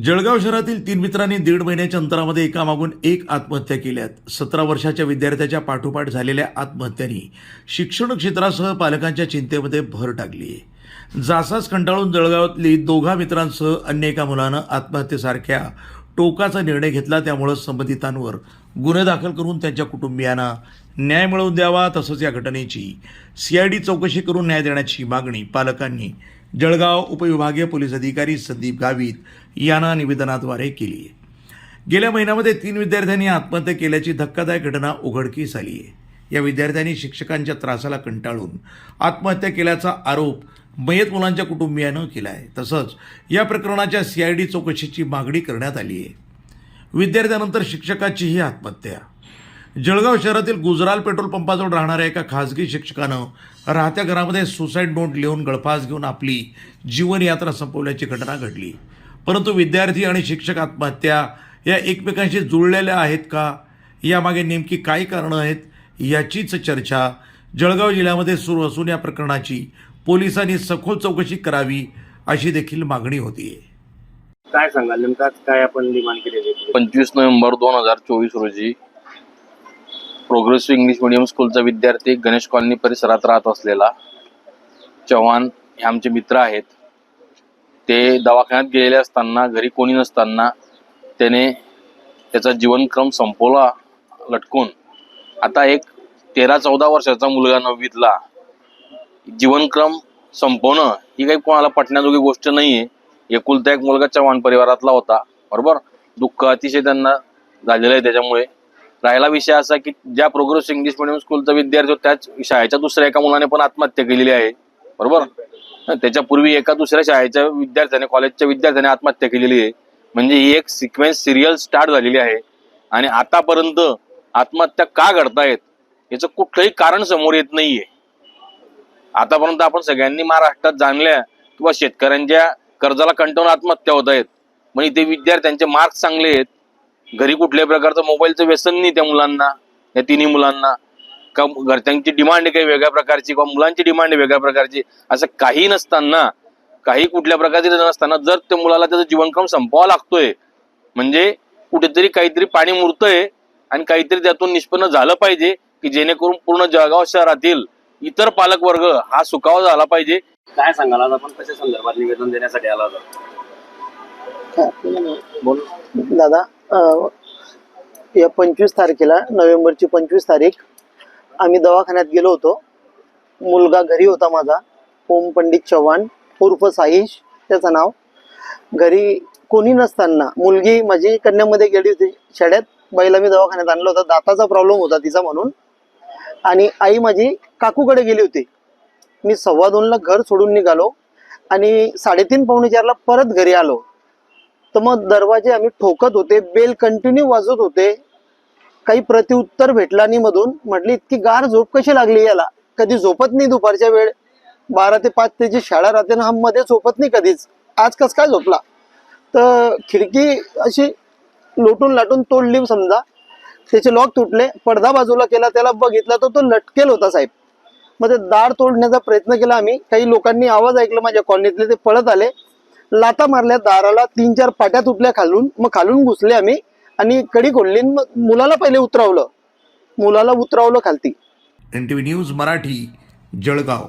जळगाव शहरातील 3 मित्रांनी 1.5 महिन्याच्या अंतरामध्ये एकामागून एक आत्महत्या केल्यात। 17 वर्षाच्या विद्यार्थ्याच्या पाठोपाठ झालेल्या आत्महत्यांनी शिक्षण क्षेत्रासह पालकांच्या चिंतेमध्ये भर टाकली आहे। जासाच कंटाळून जळगावातली दोघा मित्रांसह अन्य एका मुलानं आत्महत्येसारख्या टोकाचा निर्णय घेतला। त्यामुळे संबंधितांवर गुन्हे दाखल करून त्यांच्या कुटुंबियांना न्याय मिळवून द्यावा, तसंच या घटनेची CID चौकशी करून न्याय देण्याची मागणी पालकांनी जळगाव उपविभागीय पोलीस अधिकारी संदीप गावित यांना निवेदनाद्वारे केली आहे। गेल्या महिन्यामध्ये 3 विद्यार्थ्यांनी आत्महत्या केल्याची धक्कादायक घटना उघडकीस आली आहे। या विद्यार्थ्यांनी शिक्षकांच्या त्रासाला कंटाळून आत्महत्या केल्याचा आरोप मयत मुलांच्या कुटुंबियानं केला आहे। तसंच या प्रकरणाच्या CID चौकशीची मागणी करण्यात आली आहे। विद्यार्थ्यानंतर शिक्षकाचीही आत्महत्या। जळगाव शहरातील गुजराल पेट्रोल पंपाजवळ राहणाऱ्या एका खासगी शिक्षकानं राहत्या घरामध्ये सुसाईड नोट लिहून गळफास घेऊन आपली जीवनयात्रा संपवल्याची घटना घडली। परंतु विद्यार्थी आणि शिक्षक आत्महत्या या एकमेकांशी जुळलेल्या आहेत का, यामागे नेमकी काय कारणं आहेत, याचीच चर्चा जळगाव जिल्ह्यामध्ये सुरू असून या प्रकरणाची पोलिसांनी सखोल चौकशी करावी अशी देखील मागणी होती। काय सांगाल नेमका काय आपण डिमांड केली? 25 नोव्हेंबर 2024 रोजी प्रोग्रेसिव्ह इंग्लिश मीडियम स्कूलचा विद्यार्थी गणेश कॉलनी परिसरात राहत असलेला चव्हाण हे आमचे मित्र आहेत। ते दवाखान्यात गेलेले असताना घरी कोणी नसताना त्याने त्याचा जीवनक्रम संपवला लटकून। आता एक 13-14 वर्षाचा मुलगा 9वीतला जीवनक्रम संपवणं ही काही कोणाला पटण्याजोगी गोष्ट नाहीये। एकुलता एक मुलगा चव्हाण परिवारातला होता, बरोबर। दुःख अतिशय त्यांना झालेलं आहे। त्याच्यामुळे राहिला विषय असा की ज्या प्रोग्रेसिव्ह इंग्लिश मीडियम स्कूलचा विद्यार्थी त्याच शाळेच्या दुसऱ्या एका मुलाने पण आत्महत्या केलेली आहे, बरोबर। त्याच्यापूर्वी एका दुसऱ्या शाळेच्या विद्यार्थ्याने, कॉलेजच्या विद्यार्थ्याने आत्महत्या केलेली आहे। म्हणजे ही एक सिक्वेन्स सिरियल स्टार्ट झालेली आहे। आणि आतापर्यंत आत्महत्या का घडतायत याचं कुठलंही कारण समोर येत नाहीये। आतापर्यंत आपण सगळ्यांनी महाराष्ट्रात जाणल्या किंवा शेतकऱ्यांच्या कर्जाला कंटाळून आत्महत्या होत आहेत, म्हणजे ते विद्यार्थ्यांचे मार्क्स चांगले आहेत, घरी कुठल्याही प्रकारचं मोबाईलचं व्यसन नाही त्या मुलांना, या तिन्ही मुलांना, का घरच्यांची डिमांड काही वेगळ्या प्रकारची किंवा मुलांची डिमांड वेगळ्या प्रकारची, असं काही नसताना, काही कुठल्या प्रकारचे नसताना जर त्या मुलाला त्याचा जीवनक्रम संपवावा लागतोय, म्हणजे कुठेतरी काहीतरी पाणी मुरतंय आणि काहीतरी त्यातून निष्पन्न झालं पाहिजे की जेणेकरून पूर्ण जळगाव शहरातील इतर पालक वर्ग हा सुखावा झाला पाहिजे। काय सांगाल आज आपण कशा संदर्भात निवेदन देण्यासाठी आला होता? बोल दादा, या 25 तारखेला नोव्हेंबरची 25 तारीख आम्ही दवाखान्यात गेलो होतो। मुलगा घरी होता माझा, ओम पंडित चव्हाण उर्फ साहिश त्याचं नाव। घरी कोणी नसताना मुलगी माझी कन्यामध्ये गेली होती शाळेत, बाईला मी दवाखान्यात आणलं होतं, दाताचा प्रॉब्लेम होता तिचा म्हणून, आणि आई माझी काकूकडे गेली होती। मी 2:15ला घर सोडून निघालो आणि 3:30-4:45ला परत घरी आलो। तर मग दरवाजे आम्ही ठोकत होते, बेल कंटिन्यू वाजत होते, काही प्रतिउत्तर भेटला नाही। मधून म्हटली इतकी गार झोप कशी लागली याला, कधी झोपत नाही दुपारच्या वेळ, 12 ते 5 त्याची शाळा राहते ना, हा मध्ये झोपत नाही कधीच, आज कस काय झोपला। तर खिडकी अशी लोटून लाटून तोडली समजा, त्याचे लॉक तुटले, पडदा बाजूला केला, त्याला बघितला तर तो लटकेल होता साहेब। मग ते दार तोडण्याचा प्रयत्न केला आम्ही, काही लोकांनी आवाज ऐकला माझ्या कॉलनीतले, ते पळत आले, लाता मारल्या दाराला, 3-4 पाट्या तुटल्या खालून। मग खालून घुसले आम्ही आणि कडी खोडली, मग मुलाला पहिले उतरवलं खालती। NTV news Marathi, Jalgaon.